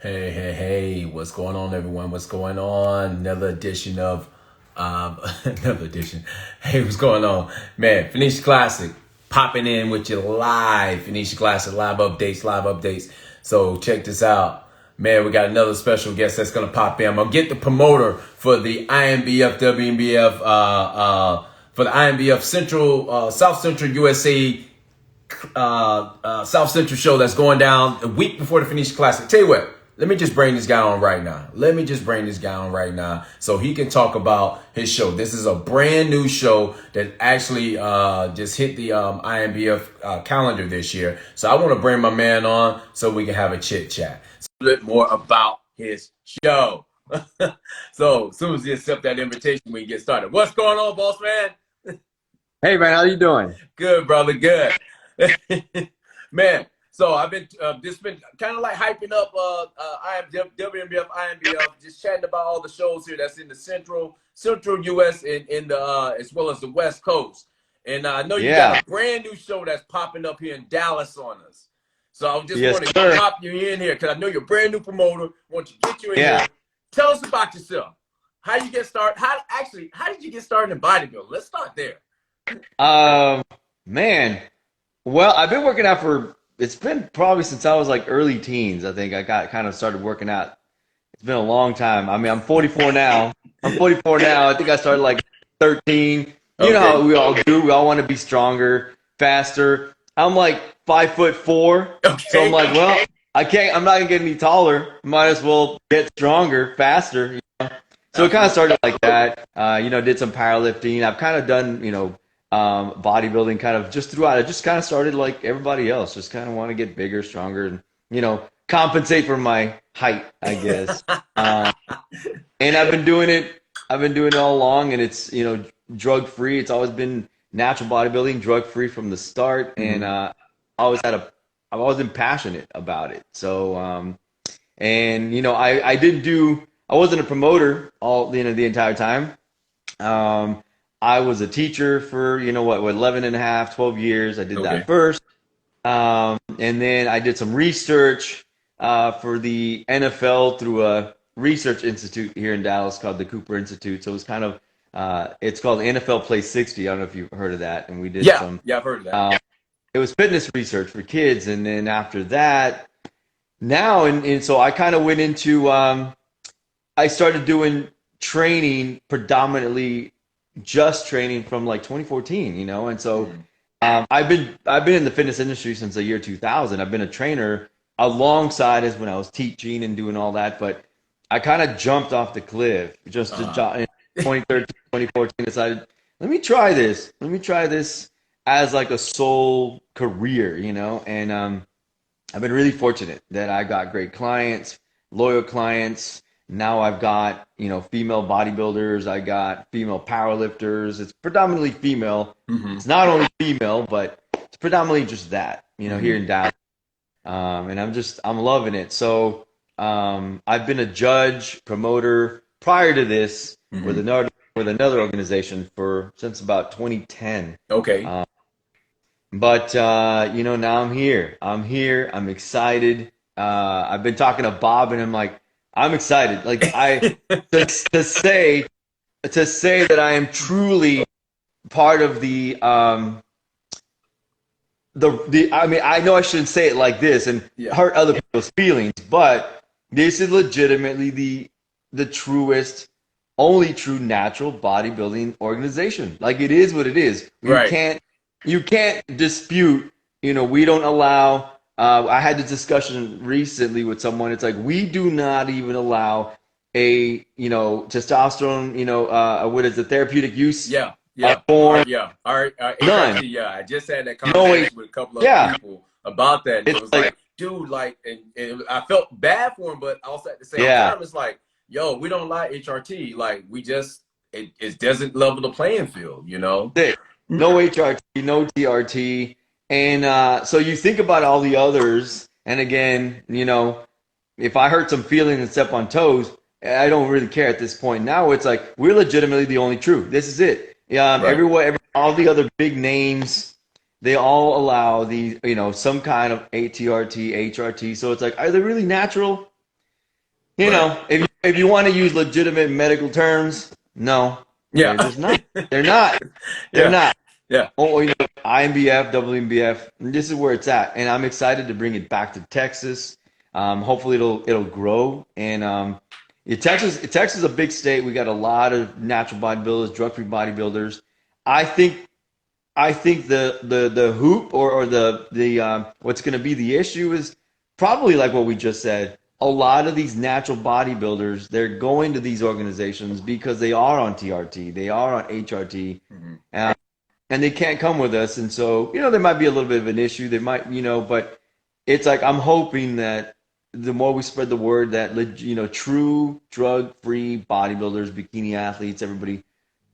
Hey, hey, hey, what's going on, everyone? What's going on? Another edition of, another edition. Hey, what's going on? Man, Phoenician Classic, popping in with you live. Phoenician Classic, live updates, live updates. So check this out. Man, we got another special guest that's going to pop in. I'm going to get the promoter for the INBF, WNBF, for the INBF Central, South Central USA, South Central show that's going down a week before the Phoenician Classic. Tell you what, let me just bring this guy on right now. So he can talk about his show. This is a brand new show that actually just hit the INBF calendar this year. So I want to bring my man on so we can have a chit chat. So a bit more about his show. So as soon as he accepts that invitation, we can get started. What's going on, boss man? Hey man, how you doing? Good, brother. Good. Man, so I've been just been kind of like hyping up WNBF, INBF, just chatting about all the shows here that's in the central US and in the as well as the West Coast. And I know you got Yeah. a brand new show that's popping up here in Dallas on us. So I just Yes, want to sir. pop you in here because I know you're a brand new promoter. Want to get you in Yeah. here. Tell us about yourself. How you get started? How did you get started in bodybuilding? Let's start there. Um, Man. Well, I've been working out it's been probably since I was like early teens. I think I got kind of started working out. It's been a long time. I mean, I'm 44 now. I think I started like 13. You know how Okay. we all do. We all want to be stronger, faster. I'm like 5'4", so I'm Okay. like, well, I'm not gonna get any taller. Might as well get stronger, faster. So it kind of started like that. Did some powerlifting. I've kind of done, bodybuilding kind of just throughout. I just kind of started like everybody else, just kind of want to get bigger, stronger, and compensate for my height, I guess. Uh, and I've been doing it. I've been doing it all along, and it's drug free. It's always been natural bodybuilding, drug free from the start, and Mhm. I always had a. I've always been passionate about it. So and I didn't do. I wasn't a promoter the entire time. Um, I was a teacher for 11 and a half, 12 years. I did that Okay. first, and then I did some research for the NFL through a research institute here in Dallas called the Cooper Institute. So it was kind of it's called NFL Play 60. I don't know if you've heard of that. And we did Yeah, some. yeah, I've heard of that. Uh, it was fitness research for kids, and then after that, now and so I kind of went into. I started doing training predominantly just training from like 2014, and so Mhm. I've been in the fitness industry since the year 2000. I've been a trainer alongside as when I was teaching and doing all that, but I kind of jumped off the cliff just to Uh-huh. in 2013, 2014. Decided let me try this. Let me try this as like a sole career, and I've been really fortunate that I got great clients, loyal clients. Now I've got, female bodybuilders, I got female powerlifters. It's predominantly female. Mhm. It's not only female, but it's predominantly just that, here Mhm. in Dallas. And I'm loving it. So I've been a judge, promoter prior to this Mhm. with another organization since about 2010. Okay. Um, but now I'm here. I'm here. I'm excited. I've been talking to Bob, and I'm like, I'm excited. Like to, to say to say that I am truly part of the. I mean, I know I shouldn't say it like this and Yeah. hurt other people's feelings, but this is legitimately the truest, only true natural bodybuilding organization. Like it is what it is. Right. You can't dispute. We don't allow. I had this discussion recently with someone. It's like we do not even allow a testosterone. What is the therapeutic use Yeah. Yeah. All form? right. Yeah. All right. None. HRT. Yeah. I just had that No way. conversation with a couple of Yeah. people about that, and it It's was like like, dude, like, and I felt bad for him, but also at the same yeah. time, it's like, yo, we don't like HRT. Like, we just it doesn't level the playing field, you know. It. No HRT, no TRT. And so you think about all the others, and again, if I hurt some feelings and step on toes, I don't really care at this point. Now it's like we're legitimately the only true. This is it. Right. All the other big names, they all allow some kind of ATRT, HRT. So it's like, are they really natural? you know, if you want to use legitimate medical terms, no, Yeah. they're just not. They're not. They're Yeah. not. Yeah. Oh, you know, IMBF, WMBF. This is where it's at, and I'm excited to bring it back to Texas. Hopefully, it'll grow. And yeah, Texas is a big state. We got a lot of natural bodybuilders, drug-free bodybuilders. I think the hoop or the what's going to be the issue is probably like what we just said. A lot of these natural bodybuilders, they're going to these organizations because they are on TRT, they are on HRT, and they can't come with us. And so, you know, there might be a little bit of an issue. There might, you know, but it's like I'm hoping that the more we spread the word that, you know, true drug-free bodybuilders, bikini athletes, everybody,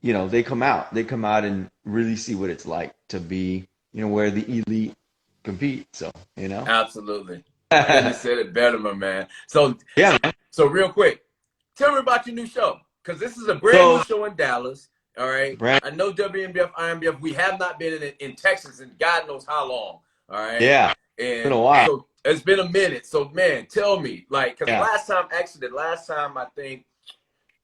you know, they come out and really see what it's like to be, you know, where the elite compete. So, you know, Absolutely. Couldn't have said it better, my man. So yeah, man. so real quick, tell me about your new show, because this is a brand new show in Dallas. All right. Brand, I know WMBF, IMBF. We have not been in Texas in God knows how long. All right. yeah, it's been a while. So it's been a minute. So man, tell me, like, because Yeah. the last time I think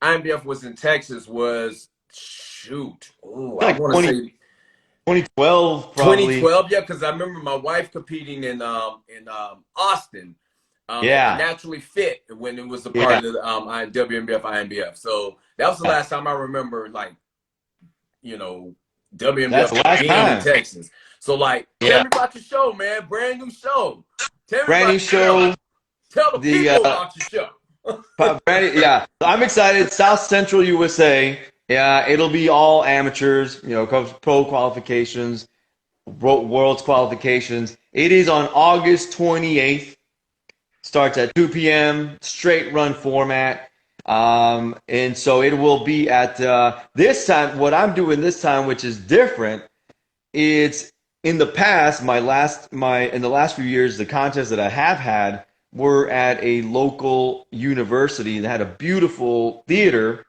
IMBF was in Texas was shoot. Oh, I Like want to say 2012, probably. 2012. Yeah, because I remember my wife competing in Austin. Yeah. Naturally Fit when it was a part of the WMBF, IMBF. So that was the last time I remember, like, you know, That's the WMBF last being time. in Texas. So, like, tell me about your show, man. Brand new show. Tell me Brand about new your show. Tell the people about your show. Yeah, I'm excited. South Central USA. Yeah, it'll be all amateurs. You know, pro qualifications, world's qualifications. It is on August 28th. Starts at 2 p.m. Straight run format. And so it will be at this time. What I'm doing this time, which is different, is in the past, in the last few years, the contests that I have had were at a local university that had a beautiful theater.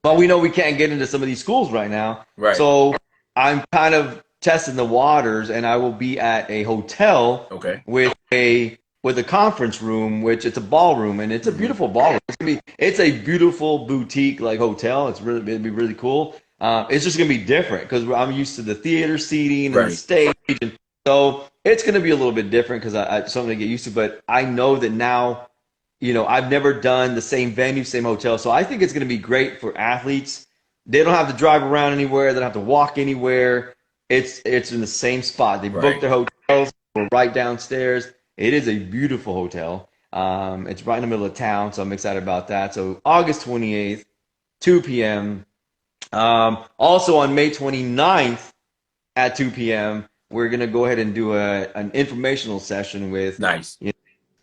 But we know we can't get into some of these schools right now. Right. So I'm kind of testing the waters, and I will be at a hotel with a conference room, which it's a ballroom, and it's a beautiful ballroom. It's a beautiful boutique like hotel. It'd be really cool. It's just gonna be different because I'm used to the theater seating and the stage, and so it's gonna be a little bit different because I something to get used to. But I know that now, you know, I've never done the same venue, same hotel, so I think it's gonna be great for athletes. They don't have to drive around anywhere. They don't have to walk anywhere. It's in the same spot. They booked their hotels. We're right downstairs. It is a beautiful hotel. It's right in the middle of town, so I'm excited about that. So August 28th, 2 p.m. Also on May 29th at 2 p.m., we're going to go ahead and do an informational session with Nice. You know,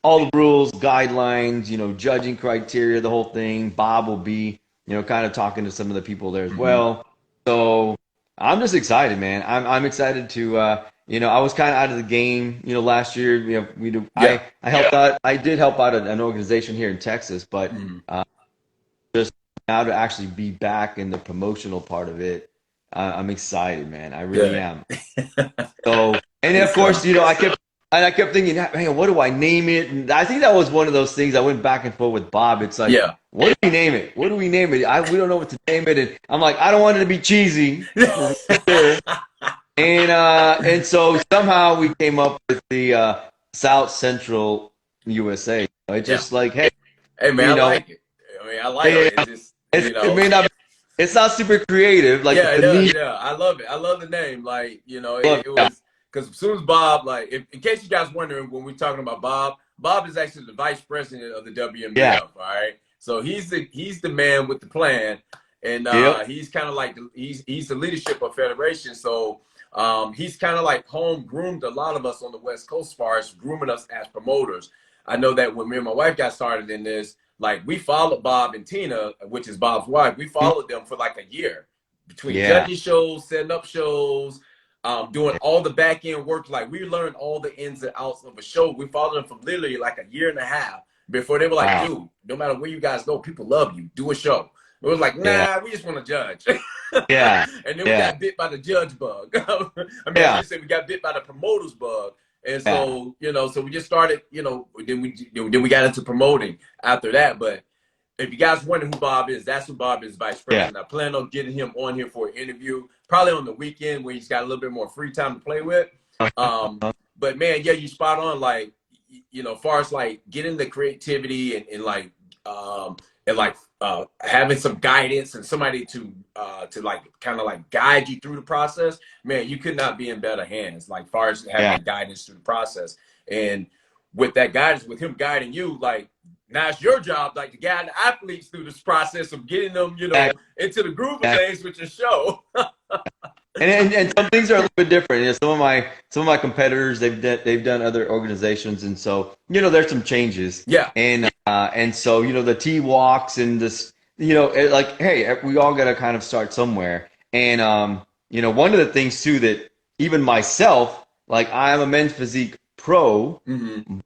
all the rules, guidelines, you know, judging criteria, the whole thing. Bob will be, you know, kind of talking to some of the people there as well. So I'm just excited, man. I'm excited to you know, I was kind of out of the game, you know, last year. You know, I helped out. I did help out an organization here in Texas, but just now to actually be back in the promotional part of it, I'm excited, man. I really am. So, and of course, you know, I kept thinking, man, what do I name it? And I think that was one of those things I went back and forth with Bob. It's like, what do we name it? What do we name it? We don't know what to name it. And I'm like, I don't want it to be cheesy. And so somehow we came up with the South Central USA. It's just like, hey, man, you know, I like it. I mean, I like it. It's just, you know, it may not, it's not super creative. Like, it does. Yeah, I love it. I love the name. Like, you know, it was because as soon as Bob, like, in case you guys wondering, when we're talking about Bob is actually the vice president of the WMBF. All right, so he's the man with the plan, and he's kind of like he's the leadership of federation. So. He's kind of like home groomed a lot of us on the West Coast as far as grooming us as promoters. I know that when me and my wife got started in this, like, we followed Bob and Tina, which is Bob's wife. We followed them for like a year between judging shows, setting up shows, doing all the back end work. Like, we learned all the ins and outs of a show. We followed them for literally like a year and a half before they were like, dude, no matter where you guys go, people love you. Do a show. It was like, nah, we just want to judge. And then we got bit by the judge bug. I mean, I should say we got bit by the promoters bug. And Yeah. so, so we just started, then we got into promoting after that. But if you guys wonder who Bob is, that's who Bob is, vice president. I plan on getting him on here for an interview, probably on the weekend where he's got a little bit more free time to play with. But man, yeah, you spot on. Like, as far as like getting the creativity and like having some guidance and somebody to like kind of like guide you through the process, man, you could not be in better hands. Like, far as having guidance through the process, and with that guidance, with him guiding you, like, now it's your job, like, to guide the athletes through this process of getting them, into the groove of things with your show. And some things are a little bit different. Some of my competitors, they've done other organizations, and so there's some changes. Yeah. And so the T walks and this, like, hey, we all got to kind of start somewhere. And one of the things too that even myself, like, I am a men's physique pro,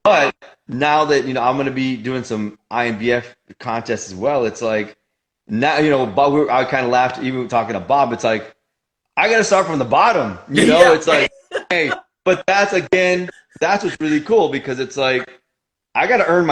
but now that I'm going to be doing some Inbf contests as well, it's like now Bob, I kind of laughed even talking to Bob. It's like, I got to start from the bottom, It's like, hey, but that's what's really cool, because it's like, I got to earn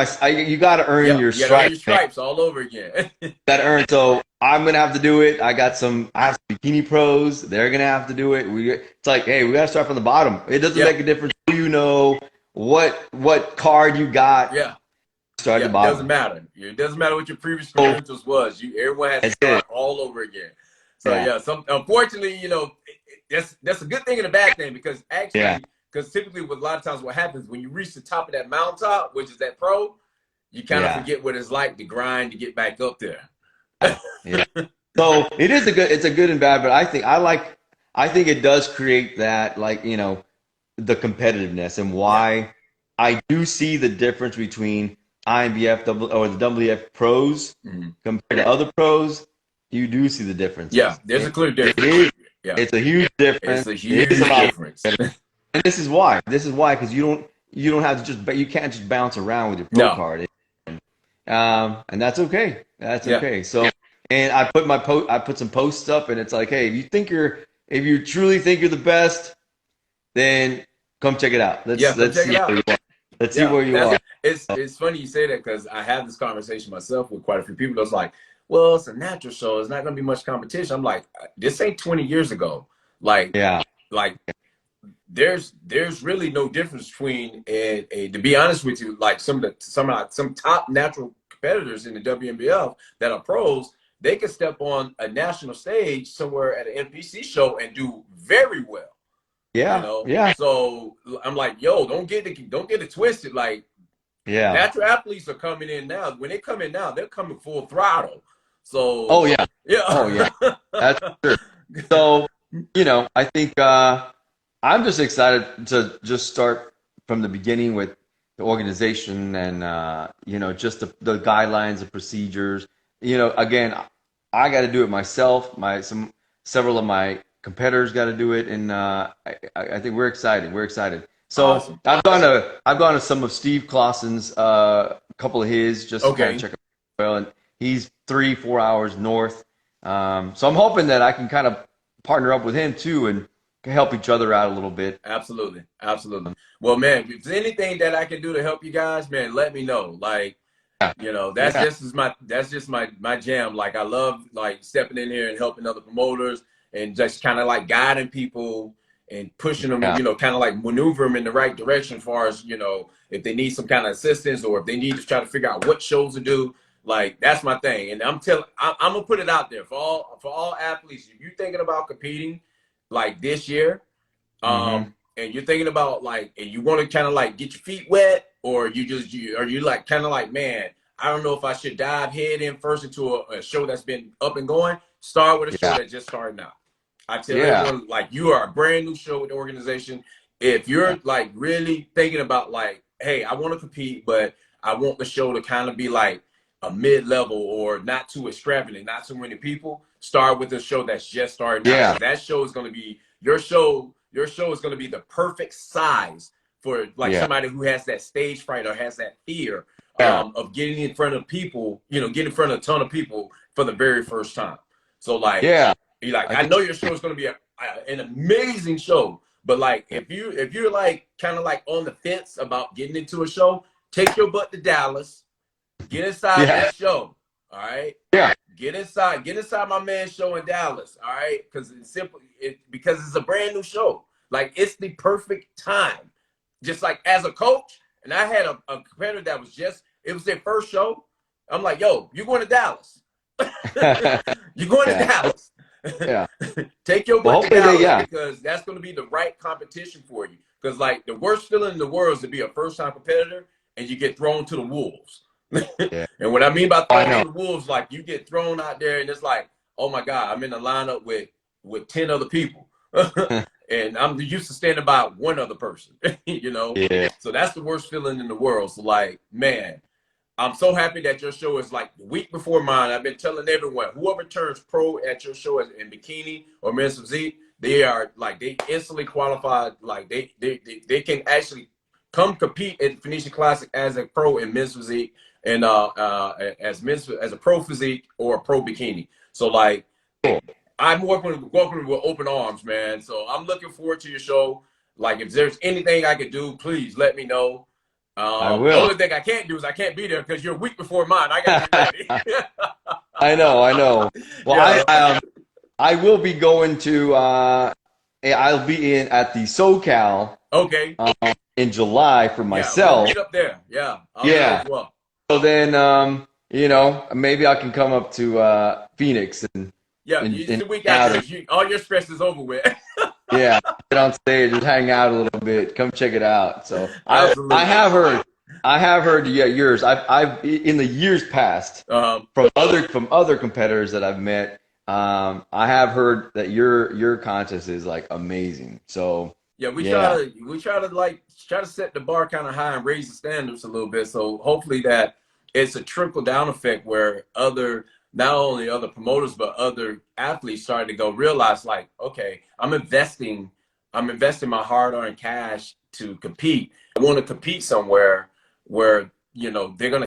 you got to earn your stripes all over again. Got to earn. So I'm going to have to do it. I have some bikini pros. They're going to have to do it. It's like, hey, we got to start from the bottom. It doesn't make a difference who what card you got. Yeah. Start at the bottom. It doesn't matter. It doesn't matter what your previous credentials was. Everyone has to start all over again. So unfortunately, that's a good thing and a bad thing, because actually, because typically with a lot of times what happens when you reach the top of that mountaintop, which is that pro, you kind of forget what it's like to grind to get back up there. So it's a good and bad, but I think it does create that, like, the competitiveness, and why I do see the difference between INBF or the WF pros compared to other pros. You do see the difference. Yeah, there's a clear difference. It's a huge difference. It's a huge difference. And this is why, because you don't have to you can't just bounce around with your pro card. And that's okay. That's okay. So, and I put some posts up, and it's like, hey, if you truly think you're the best, then come check it out. Let's see where you are. Let's see where you are. It's funny you say that, because I have this conversation myself with quite a few people that's like, well, it's a natural show. It's not going to be much competition. I'm like, this ain't 20 years ago. Like, there's really no difference between, to be honest with you, like some top natural competitors in the WNBF that are pros, they can step on a national stage somewhere at an NPC show and do very well. So I'm like, yo, don't get it twisted. Like, natural athletes are coming in now. When they come in now, they're coming full throttle. So that's true. So I think I'm just excited to just start from the beginning with the organization, and just the guidelines, the procedures. Again, I got to do it myself. Several of my competitors got to do it, and I think we're excited. So awesome. I've gone to some of Steve Clausen's, couple of his, just to kind of check out well, and he's 3-4 hours north. So I'm hoping that I can kind of partner up with him too, and help each other out a little bit. Absolutely. Well, man, if there's anything that I can do to help you guys, man, let me know. Like, that's just my jam. Like, I love, like, stepping in here and helping other promoters, and just kind of like guiding people and pushing them, kind of like maneuver them in the right direction, as far as, if they need some kind of assistance, or if they need to try to figure out what shows to do. Like, that's my thing. And I'm gonna put it out there for all athletes. If you're thinking about competing like this year, and you're thinking about, like, and you want to kind of like get your feet wet, or you like kind of like, man, I don't know if I should dive head in first into a show that's been up and going. Start with a show that's just starting out. I tell everyone, like, you are a brand new show with the organization. If you're like really thinking about, like, hey, I want to compete, but I want the show to kind of be like a mid-level, or not too extravagant, not too many people, start with a show that's just starting out. That show is going to be your show is going to be the perfect size for, like, somebody who has that stage fright or has that fear of getting in front of people, getting in front of a ton of people for the very first time. So, like, you're like, I know your show is going to be an amazing show, But like, if you're like kind of like on the fence about getting into a show, take your butt to Dallas, get inside Yeah. that show. All right. Yeah. Get inside my man's show in Dallas. All right. Because it's simple, because it's a brand new show. Like, it's the perfect time. Just like as a coach, and I had a competitor that was it was their first show. I'm like, yo, you're going to Dallas. You're going to Yeah. Dallas. Yeah. Take your Well, butt to hopefully Dallas, because that's going to be the right competition for you. Because like, the worst feeling in the world is to be a first-time competitor and you get thrown to the wolves. Yeah. And what I mean by I thrown know. to the wolves, like, you get thrown out there and it's like, oh my God, I'm in the lineup with 10 other people. And I'm used to standing by one other person, you know? Yeah. So that's the worst feeling in the world. So like, man, I'm so happy that your show is like the week before mine. I've been telling everyone, whoever turns pro at your show in bikini or men's physique, they are like, they instantly qualified. Like, they can actually come compete at the Phoenician Classic as a pro in men's physique, and as a pro physique or a pro bikini. So like, Cool. I'm welcome with open arms, man. So I'm looking forward to your show. Like, if there's anything I could do, please let me know. I The will. only thing I can't do is I can't be there because you're a week before mine. I got to be ready. I know. I know. Well, Yeah. I will be going to I'll be in at the SoCal Okay. in July for Yeah, we'll myself. meet up there. Yeah, I'll be there Yeah. as well. So then you know, maybe I can come up to Phoenix and Yeah, it's the week out after and because all your stress is over with. yeah, get on stage, just hang out a little bit, come check it out. So I Absolutely. have heard yeah, yours. I've in the years past from other competitors that I've met. I have heard that your contest is like amazing. So Yeah, yeah, we try to set the bar kind of high and raise the standards a little bit. So hopefully that it's a trickle down effect where not only other promoters but other athletes started to go realize, like, okay, I'm investing my hard earned cash to compete. I want to compete somewhere where, they're gonna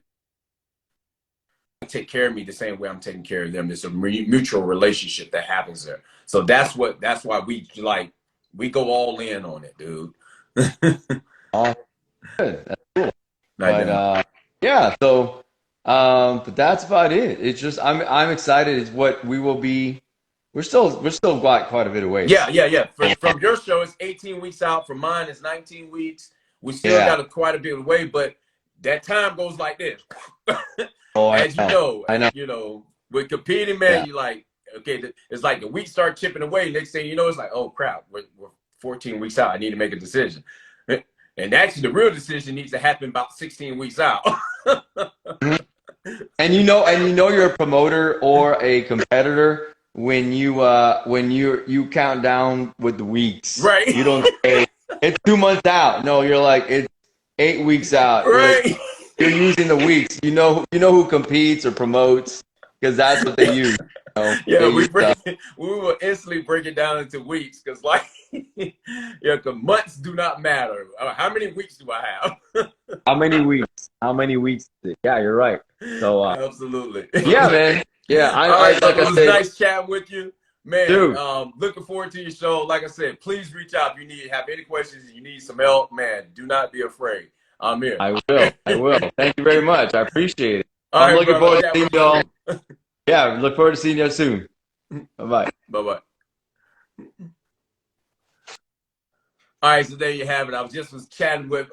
take care of me the same way I'm taking care of them. It's a mutual relationship that happens there. So that's why we go all in on it, dude. oh, good. That's cool. I But know. yeah, so but that's about it. It's just I'm excited. It's what we will be. We're still quite a bit away. Yeah. From your show, it's 18 weeks out. From mine, it's 19 weeks. We still Yeah. got quite a bit of way, but that time goes like this. Oh, I As you know. know, I know. with competing, man, Yeah. you like, okay, it's like the weeks start chipping away. Next thing you know, it's like, oh crap, we're 14 weeks out. I need to make a decision. And actually, the real decision needs to happen about 16 weeks out. Mhm. And you know you're a promoter or a competitor when you count down with the weeks. Right. You don't say it's 2 months out. No, you're like it's 8 weeks out. Right. You're using the weeks. You know who competes or promotes because that's what they use. Yeah, They use we will instantly break it down into weeks because, like, yeah, because months do not matter. How many weeks do I have? how many weeks? How many weeks? Yeah, you're right. So Absolutely. yeah, man. Yeah, All right, like brother. I It was said, nice chatting with you, man. dude. Looking forward to your show. Like I said, please reach out if you have any questions. You need some help, man. Do not be afraid. I'm here. I will. I will. Thank you very much. I appreciate it. All I'm right, looking brother. forward to Chat seeing with you y'all. soon. Yeah, look forward to seeing you soon. Bye bye. Bye bye. All right, so there you have it. I was chatting with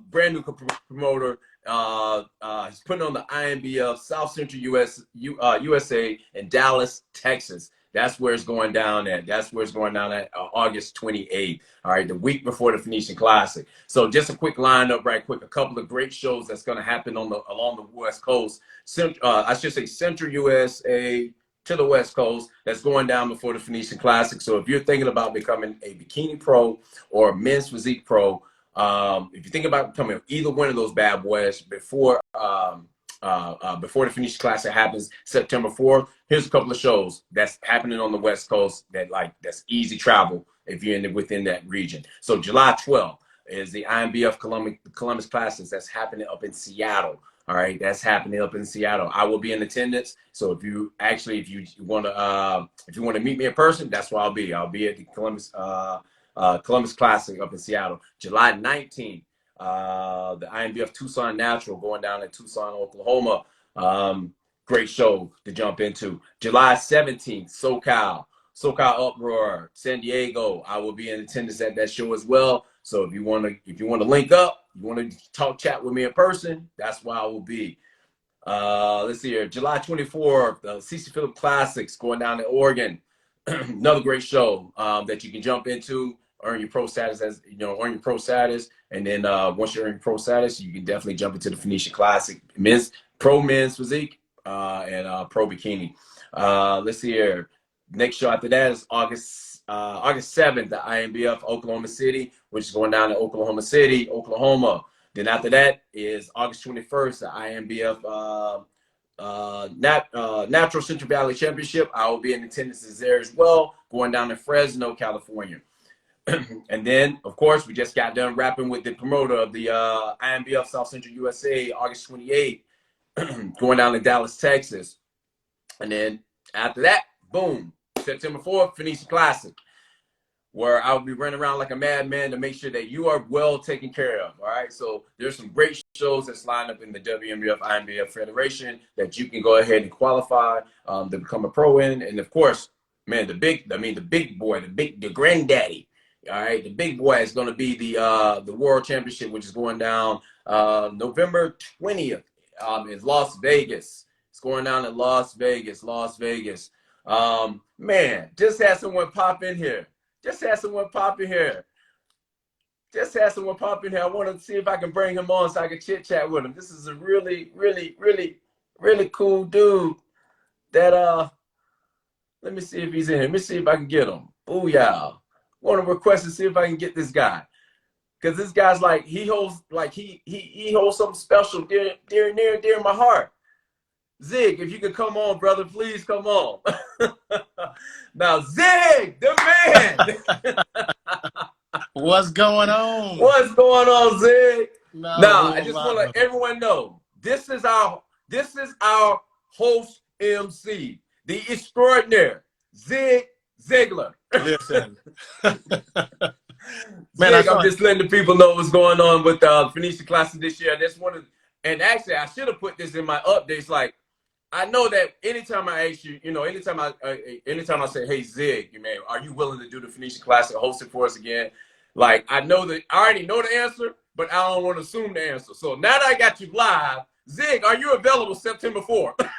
brand new promoter. He's putting on the Inbf South Central USA in Dallas, Texas. That's where it's going down at. That's where it's going down at August 28th. All right, the week before the Phoenician Classic. So just a quick lineup, right quick. A couple of great shows that's going to happen along the West Coast. I should say Central USA to the West Coast. That's going down before the Phoenician Classic. So if you're thinking about becoming a bikini pro or a men's physique pro, if you think about becoming either one of those bad boys before the Phoenician Classic happens September 4th, here's a couple of shows that's happening on the West Coast that's easy travel if you're within that region. So July 12th is the IMBF Columbus Classics that's happening up in Seattle. All right, that's happening up in Seattle. I will be in attendance. So if you want to meet me in person, that's where I'll be. I'll be at the Columbus Columbus Classic up in Seattle. July 19th, the Inbf Tucson Natural going down in Tucson, Oklahoma. Great show to jump into. July 17th, SoCal Uproar, San Diego. I will be in attendance at that show as well. So if you want to link up, you want to talk chat with me in person, that's where I will be. Let's see here, July 24th, the Cecil Phillips Classics going down in Oregon. Another great show that you can jump into, earn your pro status, and then once you earn your pro status, you can definitely jump into the Phoenician Classic, men's physique, and pro bikini. Let's see here. Next show after that is August 7th, the Inbf Oklahoma City, which is going down to Oklahoma City, Oklahoma. Then after that is August 21st, the INBF Natural Central Valley Championship. I will be in attendance there as well, going down to Fresno, California. And then, of course, we just got done rapping with the promoter of the INBF South Central USA, August 28th, going down to Dallas, Texas. And then after that, boom, September 4th, Phoenician Classic, where I'll be running around like a madman to make sure that you are well taken care of. All right. So there's some great shows that's lined up in the WMBF INBF Federation that you can go ahead and qualify to become a pro in. And of course, man, the big boy, the granddaddy. All right. The big boy is going to be the World Championship, which is going down November 20th in Las Vegas. It's going down in Las Vegas. Man, just had someone pop in here. I want to see if I can bring him on so I can chit chat with him. This is a really, really, really, really cool dude that, let me see if he's in here. Let me see if I can get him. Booyah. Want to request to see if I can get this guy. Because this guy's like, he holds something special dear my heart. Zig, if you could come on, brother, please come on. Now, Zig, the man. What's going on? What's going on, Zig? Now, I just want to let everyone know this is our host MC, the extraordinaire Zig Ziglar. Listen, man, I'm just letting the people know what's going on with the Phoenician Classic this year. And actually, I should have put this in my updates. Like, I know that anytime I ask you, anytime I say, hey, Zig, man, are you willing to do the Phoenician Classic, host it for us again? Like, I already know the answer, but I don't want to assume the answer. So now that I got you live, Zig, are you available September 4th?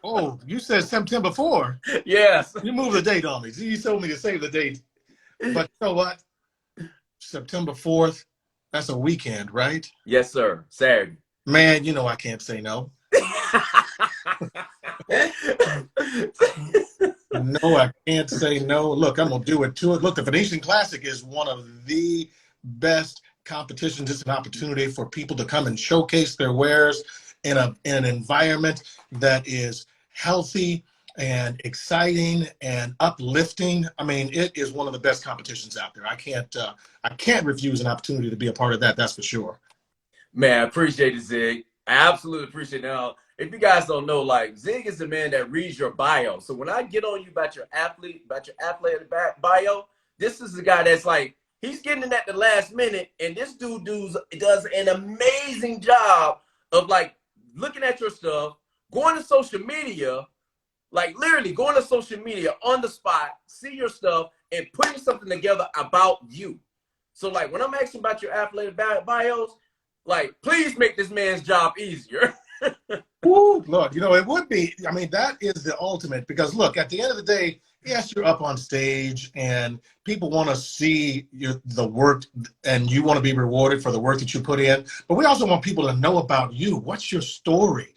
Oh, you said September 4th? Yes. You moved the date on me. You told me to save the date. But you know what? September 4th, that's a weekend, right? Yes, sir. Saturday. Man, you know I can't say no. No, I can't say no. Look, I'm going to do it to it. Look, the Phoenician Classic is one of the best competitions. It's an opportunity for people to come and showcase their wares in an environment that is healthy and exciting and uplifting. I mean, it is one of the best competitions out there. I can't refuse an opportunity to be a part of that. That's for sure. Man, I appreciate it, Zig. I absolutely appreciate it. Now, if you guys don't know, like, Zig is the man that reads your bio. So when I get on you about your athlete bio, this is the guy that's like, he's getting in at the last minute, and this dude does an amazing job of, like, looking at your stuff, going to social media, like, literally going to social media on the spot, see your stuff, and putting something together about you. So, like, when I'm asking about your athlete bios, like, please make this man's job easier. Ooh, look, it would be. I mean, that is the ultimate, because look, at the end of the day, yes, you're up on stage and people want to see the work and you want to be rewarded for the work that you put in. But we also want people to know about you. What's your story?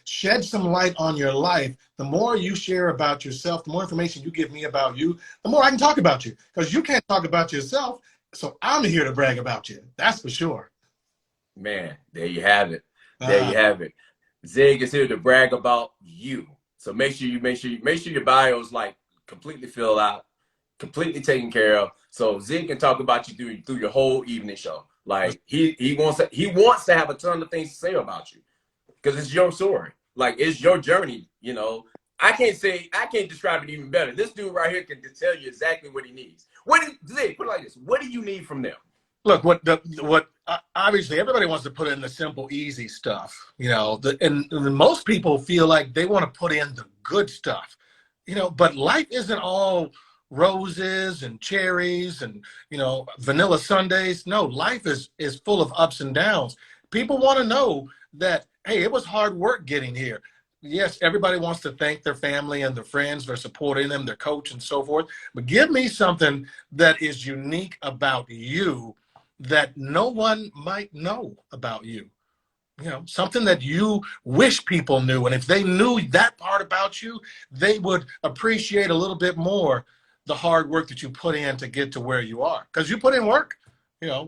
Shed some light on your life. The more you share about yourself, the more information you give me about you, the more I can talk about you, because you can't talk about yourself. So I'm here to brag about you. That's for sure. Man, there you have it. There you have it. Zig is here to brag about you. So make sure your bio is like completely filled out, completely taken care of. So Zig can talk about you through your whole evening show. Like he wants to have a ton of things to say about you, because it's your story. Like, it's your journey. I can't describe it even better. This dude right here can tell you exactly what he needs. Zig, put it like this. What do you need from them? Look, obviously everybody wants to put in the simple, easy stuff, and most people feel like they want to put in the good stuff, but life isn't all roses and cherries and, vanilla sundaes. No, life is full of ups and downs. People want to know that, hey, it was hard work getting here. Yes, everybody wants to thank their family and their friends for supporting them, their coach and so forth, but give me something that is unique about you that no one might know about you. Something that you wish people knew. And if they knew that part about you, they would appreciate a little bit more the hard work that you put in to get to where you are. Because you put in work.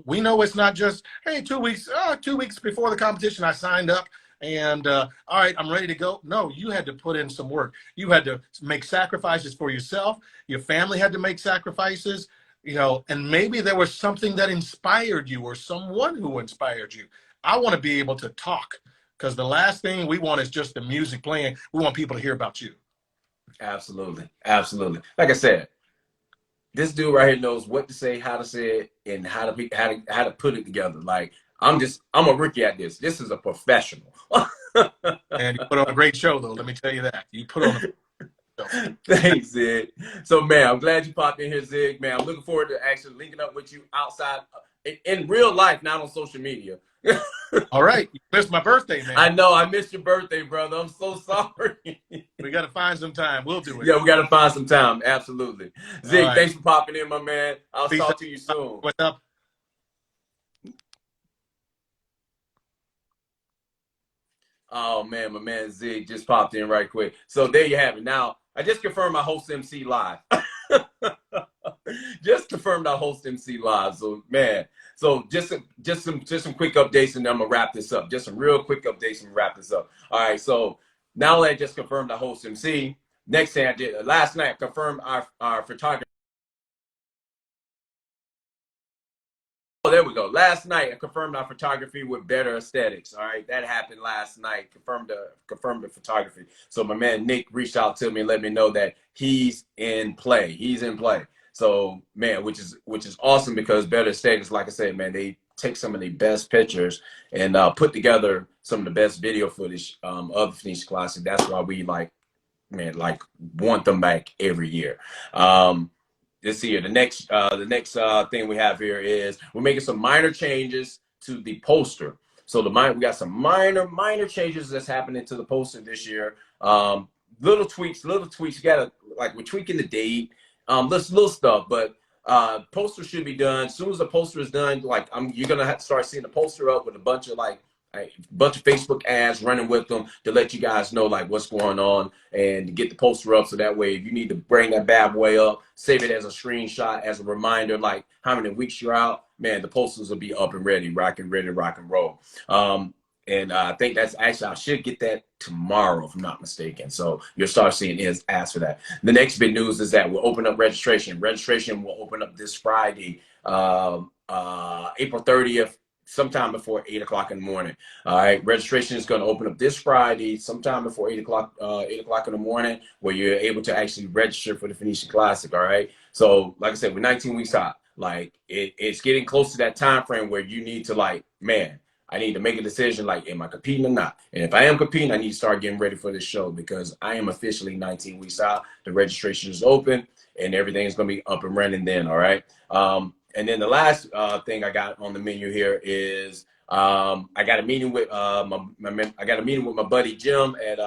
We know it's not just, hey, 2 weeks, 2 weeks before the competition, I signed up and all right, I'm ready to go. No, you had to put in some work. You had to make sacrifices for yourself. Your family had to make sacrifices. And maybe there was something that inspired you or someone who inspired you. I want to be able to talk, because the last thing we want is just the music playing. We want people to hear about you. Absolutely. Absolutely. Like I said, this dude right here knows what to say, how to say it, and how to put it together. Like, I'm a rookie at this. This is a professional. And you put on a great show, though. Let me tell you that. You put on a Thanks, Zig. So, man, I'm glad you popped in here, Zig. Man, I'm looking forward to actually linking up with you outside in real life, not on social media. All right. You missed my birthday, man. I know. I missed your birthday, brother. I'm so sorry. We got to find some time. We'll do it. Yeah, we got to find some time. Absolutely. Zig, right. Thanks for popping in, my man. I'll Peace talk to you soon. What's up? Oh, man, my man Zig just popped in right quick. So there you have it. Now, I just confirmed I host MC live. Just confirmed I host MC live. So, man, just some quick updates, and then I'm going to wrap this up. Just some real quick updates and wrap this up. All right, so not only I just confirmed I host MC, next thing I did, last night, I confirmed our photography. Oh, there we go. Last night, I confirmed our photography with Better Aesthetics. All right, that happened last night. Confirmed the photography. So my man Nick reached out to me and let me know that he's in play. He's in play. So, man, which is awesome, because Better Aesthetics, like I said, man, they take some of the best pictures and put together some of the best video footage of the Phoenician Classic. That's why we want them back every year. This year, the next thing we have here is we're making some minor changes to the poster. So we got some minor changes that's happening to the poster this year. Little tweaks. You gotta, like, we're tweaking the date, little stuff, but poster should be done. As soon as the poster is done, like, you're gonna have to start seeing the poster up with a bunch of Facebook ads running with them to let you guys know, like, what's going on, and to get the poster up. So that way, if you need to bring that bad boy up, save it as a screenshot, as a reminder, like how many weeks you're out, man, the posters will be up and ready, rock and roll. And I think that's actually, I should get that tomorrow, if I'm not mistaken. So you'll start seeing ads for that. The next big news is that we'll open up registration. Registration will open up this Friday, April 30th. Sometime before 8 o'clock in the morning. All right, registration is going to open up this Friday, sometime before 8 o'clock in the morning, where you're able to actually register for the Phoenician Classic. All right, so like I said, we're 19 weeks out. Like, it's getting close to that time frame where you need to, like, man, I need to make a decision, like, am I competing or not? And if I am competing, I need to start getting ready for this show, because I am officially 19 weeks out. The registration is open, and everything is going to be up and running then. All right. And then the last thing I got on the menu here is I got a meeting with my buddy Jim at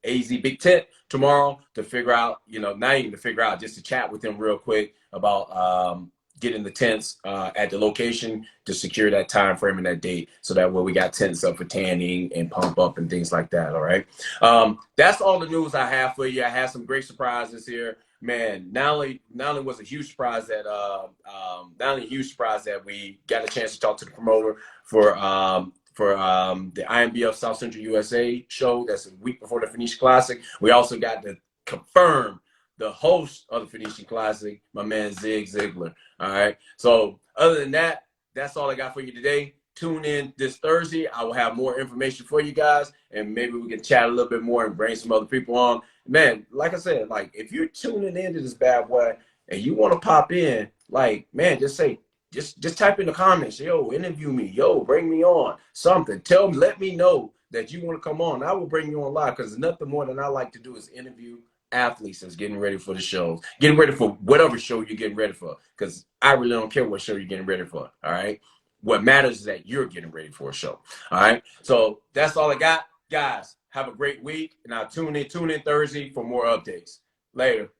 AZ Big Tent tomorrow to figure out, not even to figure out, just to chat with him real quick about getting the tents at the location to secure that time frame and that date, so that way we got tents up for tanning and pump up and things like that. All right. That's all the news I have for you. I have some great surprises here. Man, not only was a huge surprise that we got a chance to talk to the promoter for the Inbf South Central USA show. That's a week before the Phoenician Classic. We also got to confirm the host of the Phoenician Classic, my man Zig Ziglar. All right. So other than that, that's all I got for you today. tune in this Thursday. I will have more information for you guys, and maybe we can chat a little bit more and bring some other people on. Man, like I said, like if you're tuning into this bad boy and you want to pop in, like, man, just say, just type in the comments, yo, interview me, yo, bring me on, something. Tell me, let me know that you want to come on. I will bring you on live, because nothing more than I like to do is interview athletes that's getting ready for the shows, getting ready for whatever show you're getting ready for, because I really don't care what show you're getting ready for. All right, what matters is that you're getting ready for a show. All right, so that's all I got, guys. Have a great week, and I'll tune in Thursday for more updates. Later.